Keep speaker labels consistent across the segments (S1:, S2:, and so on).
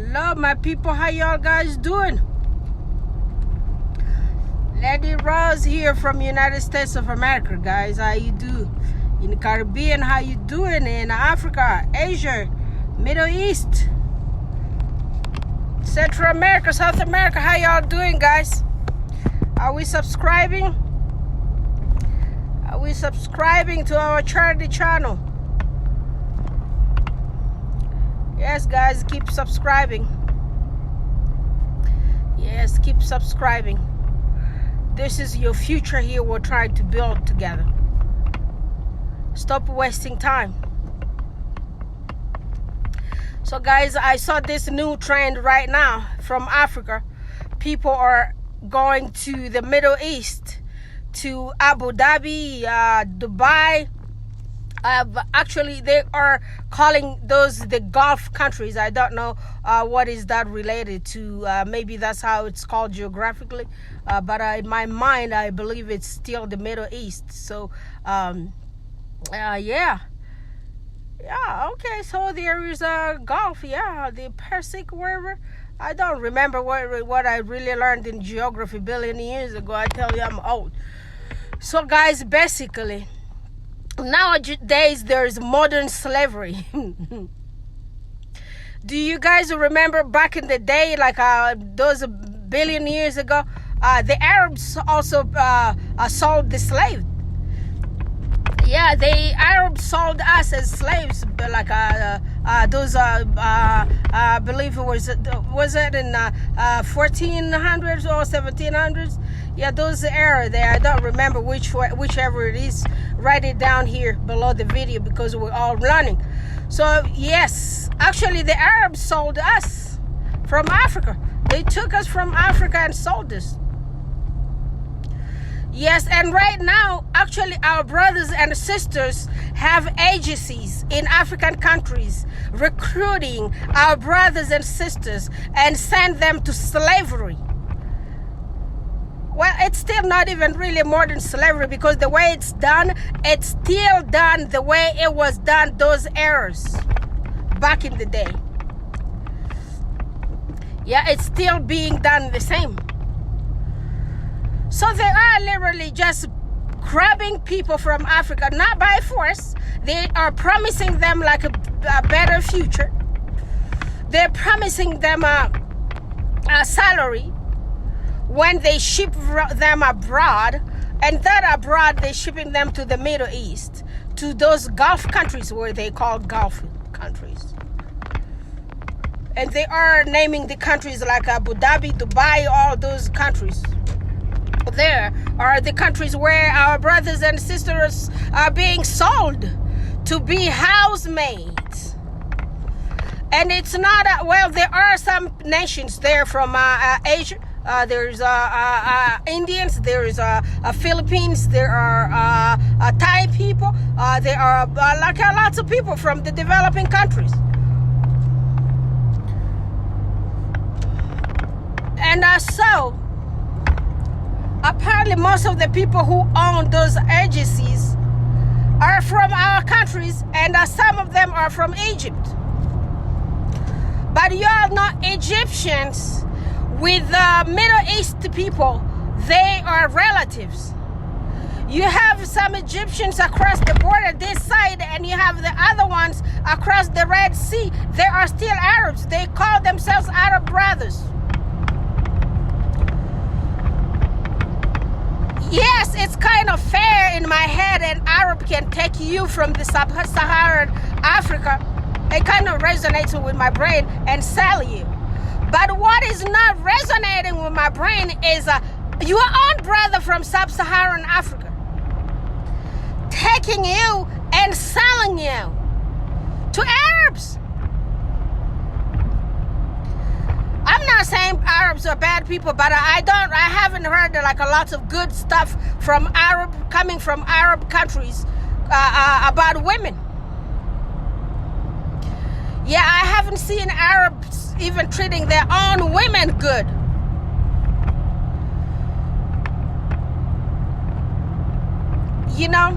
S1: Hello, my people. How y'all guys doing? Lady Rose here from United States of America, guys. How you do? In the Caribbean, how you doing? In Africa, Asia, Middle East, Central America, South America, how y'all doing, guys? Are we subscribing? Are we subscribing to our charity channel? Yes, guys, keep subscribing. Yes, keep subscribing. This is your future here we're trying to build together. Stop wasting time. So, guys, I saw this new trend right now from Africa. People are going to the Middle East, to Abu Dhabi, Dubai. Actually, they are calling those the Gulf countries. I don't know what is that related to. Maybe that's how it's called geographically. But in my mind, I believe it's still the Middle East. So, yeah. Okay. So there is a Gulf. Yeah, the Persic, wherever. I don't remember what I really learned in geography a billion years ago. I tell you, I'm old. So, guys, basically, nowadays there's modern slavery. Do you guys remember back in the day, like those a billion years ago, the Arabs also sold the slave? Yeah, the Arabs sold us as slaves, like those I believe it was it in 1400s or 1700s? Yeah, those era there. I don't remember whichever it is. Write it down here below the video because we're all running. So yes, actually the Arabs sold us from Africa. They took us from Africa and sold us. Yes, and right now, actually, our brothers and sisters have agencies in African countries recruiting our brothers and sisters and send them to slavery. Well, it's still not even really modern slavery because the way it's done, it's still done the way it was done those eras back in the day. Yeah, it's still being done the same. So they are literally just grabbing people from Africa, not by force. They are promising them like a better future. They're promising them a salary when they ship them abroad. And that abroad, they're shipping them to the Middle East, to those Gulf countries where they call Gulf countries. And they are naming the countries like Abu Dhabi, Dubai, all those countries. There are the countries where our brothers and sisters are being sold to be housemaids. And it's not, well, there are some nations there from Asia. There's Indians, there's Philippines, there are Thai people, there are like lots of people from the developing countries. And so, apparently most of the people who own those agencies are from our countries, and some of them are from Egypt. But y'all know Egyptians with Middle East people, they are relatives. You have some Egyptians across the border this side, and you have the other ones across the Red Sea. They are still Arabs. They call themselves Arab brothers. Yes, it's kind of fair in my head, and Arab can take you from the sub-Saharan Africa. It kind of resonates with my brain and sell you. But what is not resonating with my brain is your own brother from sub-Saharan Africa taking you and selling you to Arabs. I'm not saying Arabs are bad people, but I haven't heard like a lot of good stuff from coming from Arab countries about women. Yeah, I haven't seen Arabs even treating their own women good. You know,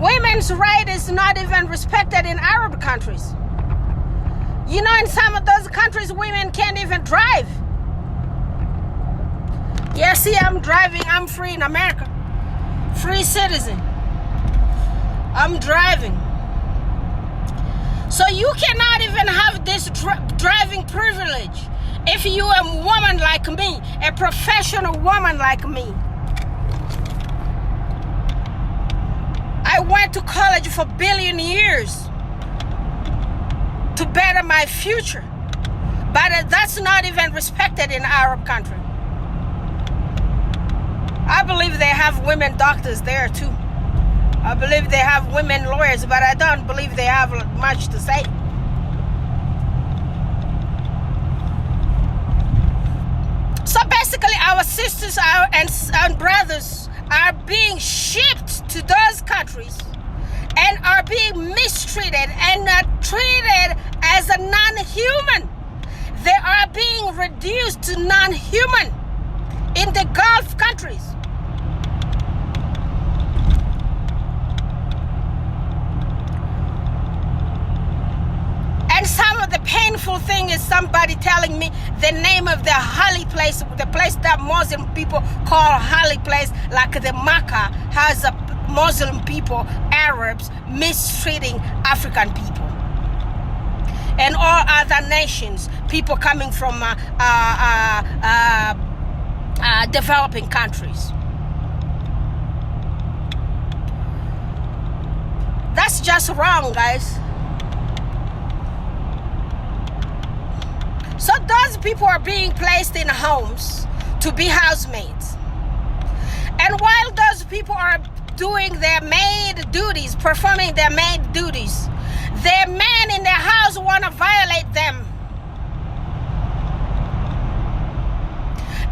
S1: women's right is not even respected in Arab countries. You know, in some of those countries, women can't even drive. Yeah, see, I'm driving. I'm free in America. Free citizen. I'm driving. So you cannot even have this driving privilege if you are a woman like me, a professional woman like me. I went to college for a billion years to better my future. But that's not even respected in Arab country. I believe they have women doctors there too. I believe they have women lawyers, but I don't believe they have much to say. So basically, our sisters and brothers are being shipped to those countries and are being mistreated and treated as a non-human. They are being reduced to non-human in the Gulf countries. And some of the painful thing is somebody telling me the name of the holy place, the place that Muslim people call holy place, like the Mecca, has a Muslim people, Arabs, mistreating African people. And all other nations, people coming from developing countries. That's just wrong, guys. So those people are being placed in homes to be housemates. And while those people are doing their maid duties, performing their maid duties, their men in their house want to violate them.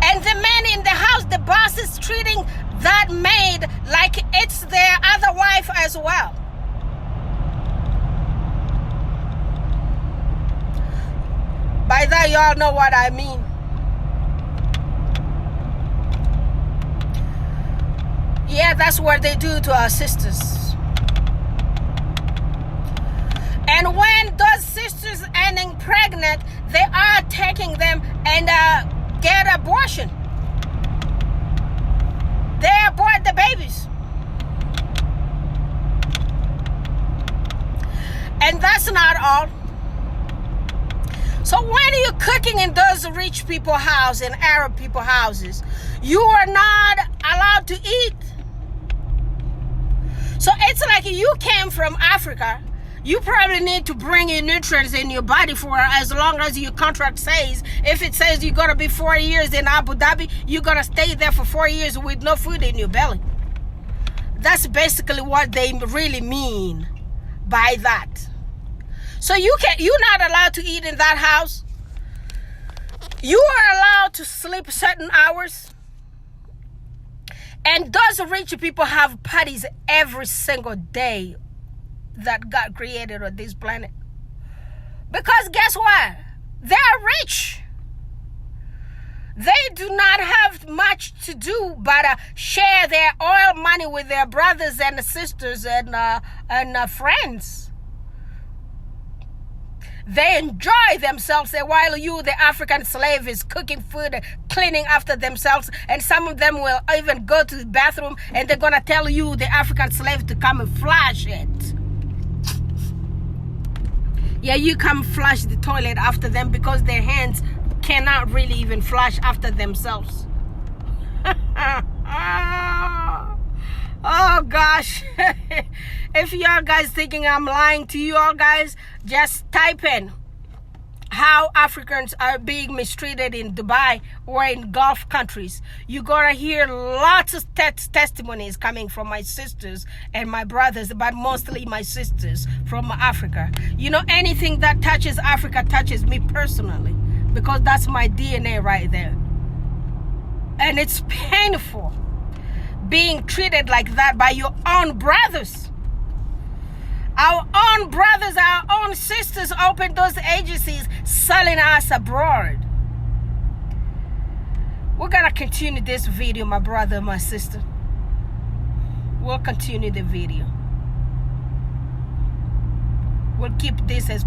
S1: And the men in the house, the boss is treating that maid like it's their other wife as well. By that, y'all know what I mean. Yeah, that's what they do to our sisters. And when those sisters ending pregnant, they are taking them and get abortion. They abort the babies. And that's not all. So when you're cooking in those rich people houses and Arab people houses, you are not allowed to eat. So it's like you came from Africa. You probably need to bring in nutrients in your body for as long as your contract says. If it says you're going to be 4 years in Abu Dhabi, you're going to stay there for 4 years with no food in your belly. That's what they really mean by that. So you're not allowed to eat in that house. You are allowed to sleep certain hours. And those rich people have parties every single day that God created on this planet. Because guess what? They are rich. They do not have much to do but share their oil money with their brothers and sisters and friends. They enjoy themselves while you, the African slave, is cooking food, cleaning after themselves. And some of them will even go to the bathroom and they're going to tell you, the African slave, to come and flush it. Yeah, you come flush the toilet after them because their hands cannot really even flush after themselves. Oh gosh. If y'all guys thinking I'm lying to you all guys, just type in how Africans are being mistreated in Dubai or in Gulf countries. You're gonna hear lots of testimonies coming from my sisters and my brothers, but mostly my sisters from Africa. You know, anything that touches Africa touches me personally, because that's my DNA right there. And it's painful being treated like that by your own brothers. Our own brothers, our own sisters opened those agencies selling us abroad. We're gonna continue this video, my brother, my sister. We'll continue the video. We'll keep this as